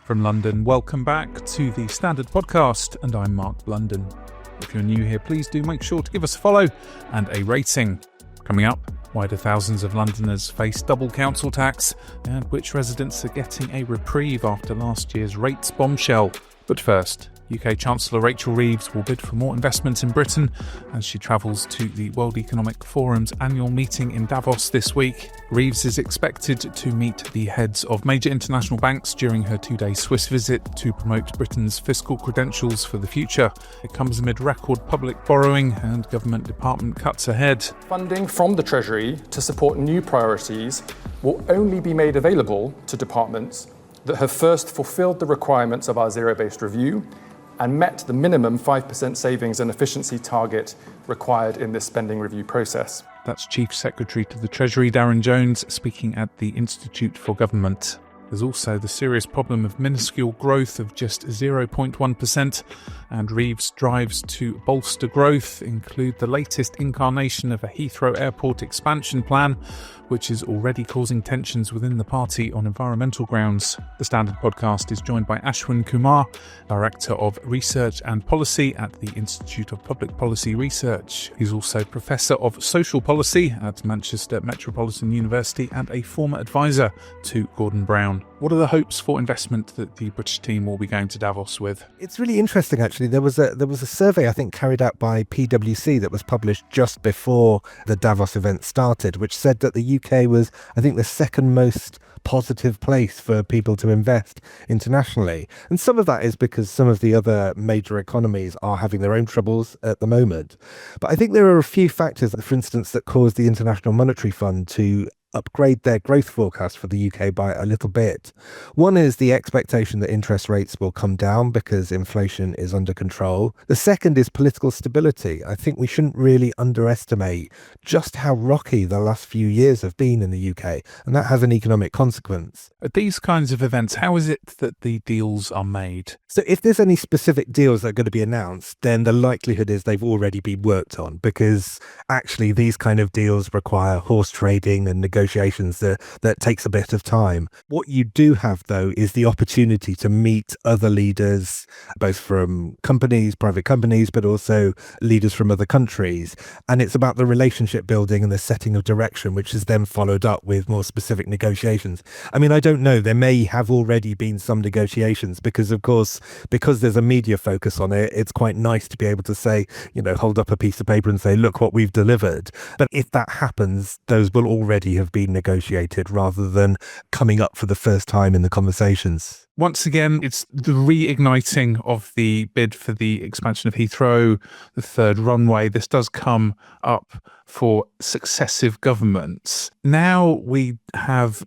From London, welcome back to the Standard Podcast, and I'm Mark Blunden. If you're new here, please do make sure to give us a follow and a rating. Coming up, why do thousands of Londoners face double council tax, and which residents are getting a reprieve after last year's rates bombshell. But first, UK Chancellor Rachel Reeves will bid for more investment in Britain as she travels to the World Economic Forum's annual meeting in Davos this week. Reeves is expected to meet the heads of major international banks during her two-day Swiss visit to promote Britain's fiscal credentials for the future. It comes amid record public borrowing and government department cuts ahead. Funding from the Treasury to support new priorities will only be made available to departments that have first fulfilled the requirements of our zero-based review and met the minimum 5% savings and efficiency target required in this spending review process. That's Chief Secretary to the Treasury Darren Jones speaking at the Institute for Government. There's also the serious problem of minuscule growth of just 0.1%, and Reeves' drives to bolster growth include the latest incarnation of a Heathrow Airport expansion plan, which is already causing tensions within the party on environmental grounds. The Standard Podcast is joined by Ashwin Kumar, Director of Research and Policy at the Institute of Public Policy Research. He's also Professor of Social Policy at Manchester Metropolitan University and a former advisor to Gordon Brown. What are the hopes for investment that the British team will be going to Davos with? It's really interesting, actually. There was a survey, I think, carried out by PwC that was published just before the Davos event started, which said that the UK was, I think, the second most positive place for people to invest internationally. And some of that is because some of the other major economies are having their own troubles at the moment. But I think there are a few factors, for instance, that caused the International Monetary Fund to upgrade their growth forecast for the UK by a little bit. One is the expectation that interest rates will come down because inflation is under control. The second is political stability. I think we shouldn't really underestimate just how rocky the last few years have been in the UK, and that has an economic consequence. At these kinds of events, how is it that the deals are made? So if there's any specific deals that are going to be announced, then the likelihood is they've already been worked on, because actually these kind of deals require horse trading and negotiations that takes a bit of time. What you do have, though, is the opportunity to meet other leaders, both from companies, private companies, but also leaders from other countries. And it's about the relationship building and the setting of direction, which is then followed up with more specific negotiations. I mean, I don't know. There may have already been some negotiations because, of course, because there's a media focus on it, it's quite nice to be able to say, hold up a piece of paper and say, look what we've delivered. But if that happens, those will already have been negotiated rather than coming up for the first time in the conversations. Once again, it's the reigniting of the bid for the expansion of Heathrow, the third runway. This does come up for successive governments. Now we have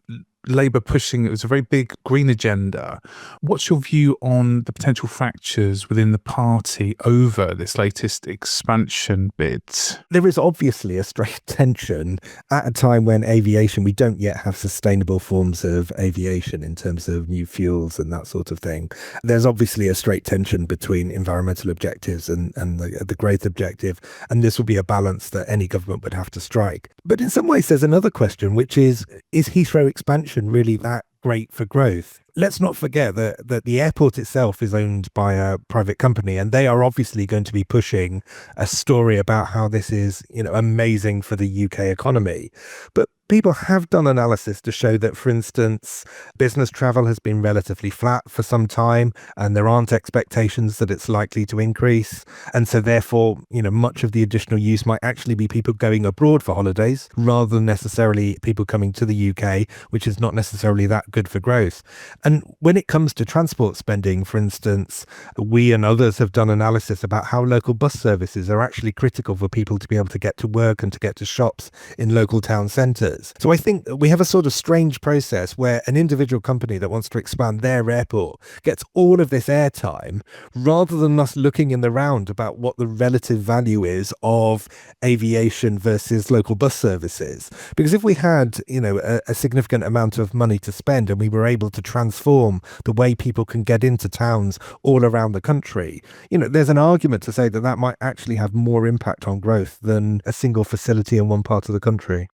Labour pushing, it was a very big green agenda. What's your view on the potential fractures within the party over this latest expansion bid? There is obviously a straight tension at a time when we don't yet have sustainable forms of aviation in terms of new fuels and that sort of thing. There's obviously a straight tension between environmental objectives and the growth objective, and this will be a balance that any government would have to strike. But in some ways, there's another question, which is Heathrow expansion really that great for growth? Let's not forget that the airport itself is owned by a private company, and they are obviously going to be pushing a story about how this is, amazing for the UK economy. But people have done analysis to show that, for instance, business travel has been relatively flat for some time, and there aren't expectations that it's likely to increase. And so therefore, much of the additional use might actually be people going abroad for holidays rather than necessarily people coming to the UK, which is not necessarily that good for growth. And when it comes to transport spending, for instance, we and others have done analysis about how local bus services are actually critical for people to be able to get to work and to get to shops in local town centres. So I think we have a sort of strange process where an individual company that wants to expand their airport gets all of this airtime rather than us looking in the round about what the relative value is of aviation versus local bus services. Because if we had, a significant amount of money to spend and we were able to transform the way people can get into towns all around the country, there's an argument to say that might actually have more impact on growth than a single facility in one part of the country.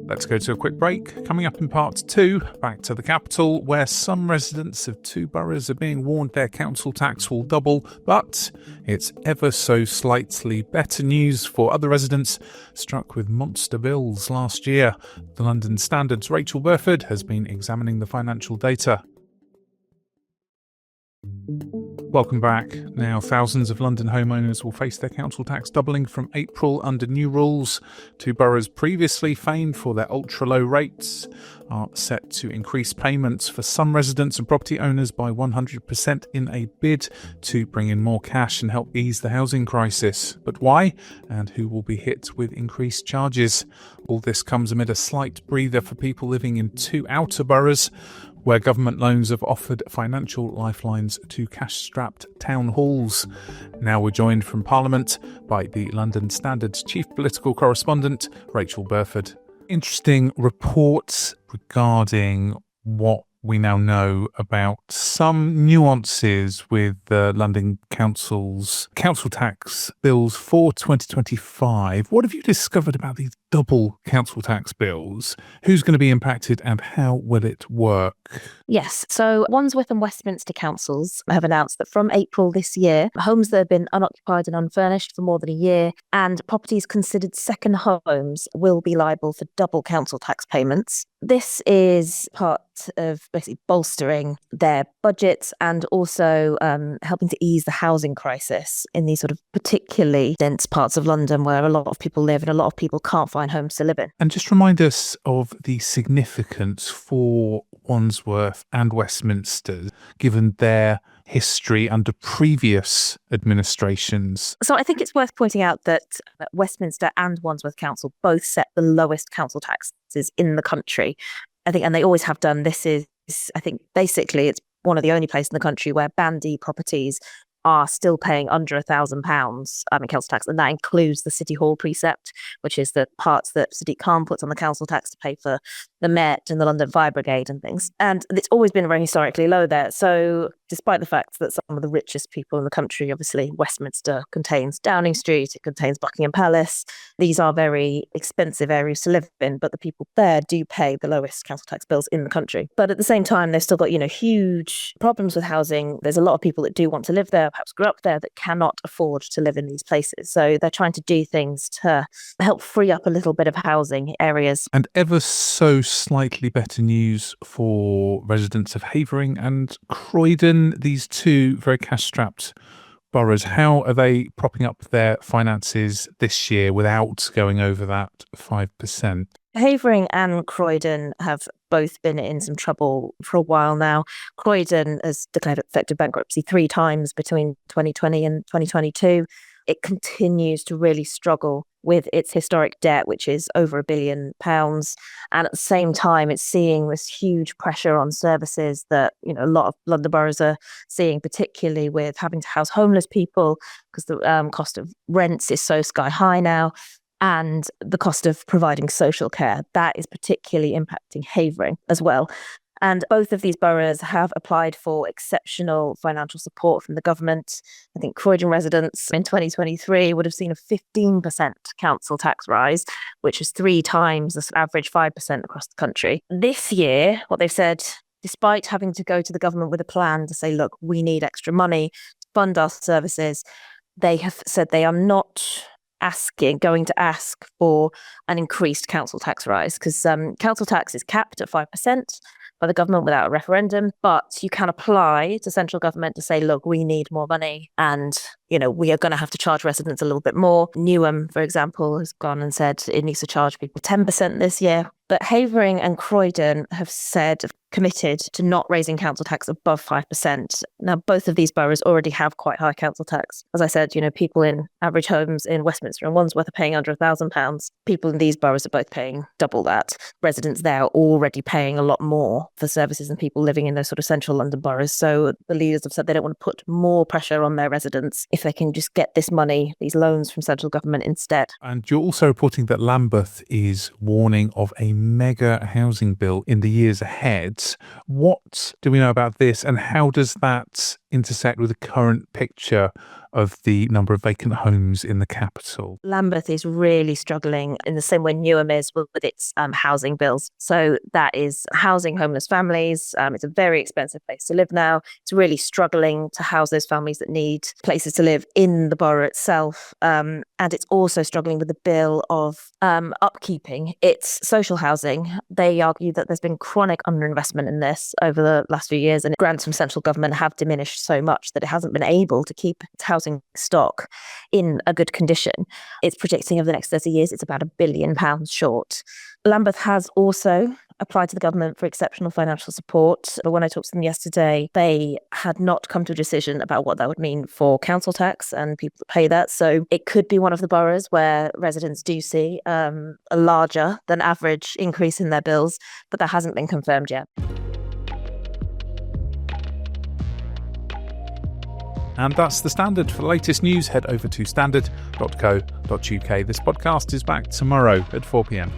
Let's go to a quick break. Coming up in part 2, back to the capital, where some residents of 2 boroughs are being warned their council tax will double, but it's ever so slightly better news for other residents struck with monster bills last year. The London Standard's Rachael Burford has been examining the financial data. Welcome back. Now, thousands of London homeowners will face their council tax doubling from April under new rules. 2 boroughs previously famed for their ultra-low rates are set to increase payments for some residents and property owners by 100% in a bid to bring in more cash and help ease the housing crisis. But why? And who will be hit with increased charges? All this comes amid a slight breather for people living in 2 outer boroughs, where government loans have offered financial lifelines to cash-strapped town halls. Now we're joined from Parliament by the London Standard's chief political correspondent, Rachael Burford. Interesting reports regarding what we now know about some nuances with the London Council's council tax bills for 2025. What have you discovered about these double council tax bills? Who's going to be impacted and how will it work? Yes, so Wandsworth and Westminster councils have announced that from April this year, homes that have been unoccupied and unfurnished for more than a year and properties considered second homes will be liable for double council tax payments. This is part of basically bolstering their budgets and also helping to ease the housing crisis in these sort of particularly dense parts of London where a lot of people live and a lot of people can't find homes to live in. And just remind us of the significance for Wandsworth and Westminster, given their history under previous administrations. So I think it's worth pointing out that Westminster and Wandsworth Council both set the lowest council taxes in the country. I think, and they always have done. This is, I think, basically it's one of the only places in the country where Band D properties are still paying under £1,000 in council tax, and that includes the City Hall precept, which is the parts that Sadiq Khan puts on the council tax to pay for the Met and the London Fire Brigade and things. And it's always been very historically low there. So despite the fact that some of the richest people in the country, obviously Westminster contains Downing Street, it contains Buckingham Palace. These are very expensive areas to live in, but the people there do pay the lowest council tax bills in the country. But at the same time, they've still got, huge problems with housing. There's a lot of people that do want to live there, perhaps grew up there, that cannot afford to live in these places. So they're trying to do things to help free up a little bit of housing areas. And ever so slightly better news for residents of Havering and Croydon, these 2 very cash-strapped boroughs. How are they propping up their finances this year without going over that 5%? Havering and Croydon have both been in some trouble for a while now. Croydon has declared effective bankruptcy 3 times between 2020 and 2022. It continues to really struggle with its historic debt, which is over £1 billion. And at the same time, it's seeing this huge pressure on services that, a lot of London boroughs are seeing, particularly with having to house homeless people because the cost of rents is so sky high now. And the cost of providing social care, that is particularly impacting Havering as well. And both of these boroughs have applied for exceptional financial support from the government. I think Croydon residents in 2023 would have seen a 15% council tax rise, which is 3 times the average 5% across the country. This year, what they've said, despite having to go to the government with a plan to say, look, we need extra money to fund our services, they have said they are not going to ask for an increased council tax rise because council tax is capped at 5% by the government without a referendum, but you can apply to central government to say, look, we need more money and, we are going to have to charge residents a little bit more. Newham, for example, has gone and said it needs to charge people 10% this year. But Havering and Croydon have committed to not raising council tax above 5%. Now, both of these boroughs already have quite high council tax. As I said, people in average homes in Westminster and Wandsworth are paying under £1,000. People in these boroughs are both paying double that. Residents there are already paying a lot more for services than people living in those sort of central London boroughs. So the leaders have said they don't want to put more pressure on their residents if they can just get this money, these loans from central government instead. And you're also reporting that Lambeth is warning of a mega housing bill in the years ahead. What do we know about this and how does that intersect with the current picture of the number of vacant homes in the capital? Lambeth is really struggling in the same way Newham is with its housing bills. So that is housing homeless families. It's a very expensive place to live now. It's really struggling to house those families that need places to live in the borough itself. And it's also struggling with the bill of upkeeping its social housing. They argue that there's been chronic underinvestment in this over the last few years, and grants from central government have diminished so much that it hasn't been able to keep its housing stock in a good condition. It's predicting over the next 30 years, it's about £1 billion short. Lambeth has also applied to the government for exceptional financial support. But when I talked to them yesterday, they had not come to a decision about what that would mean for council tax and people that pay that. So it could be one of the boroughs where residents do see a larger than average increase in their bills, but that hasn't been confirmed yet. And that's The Standard. For the latest news, head over to standard.co.uk. This podcast is back tomorrow at 4 p.m.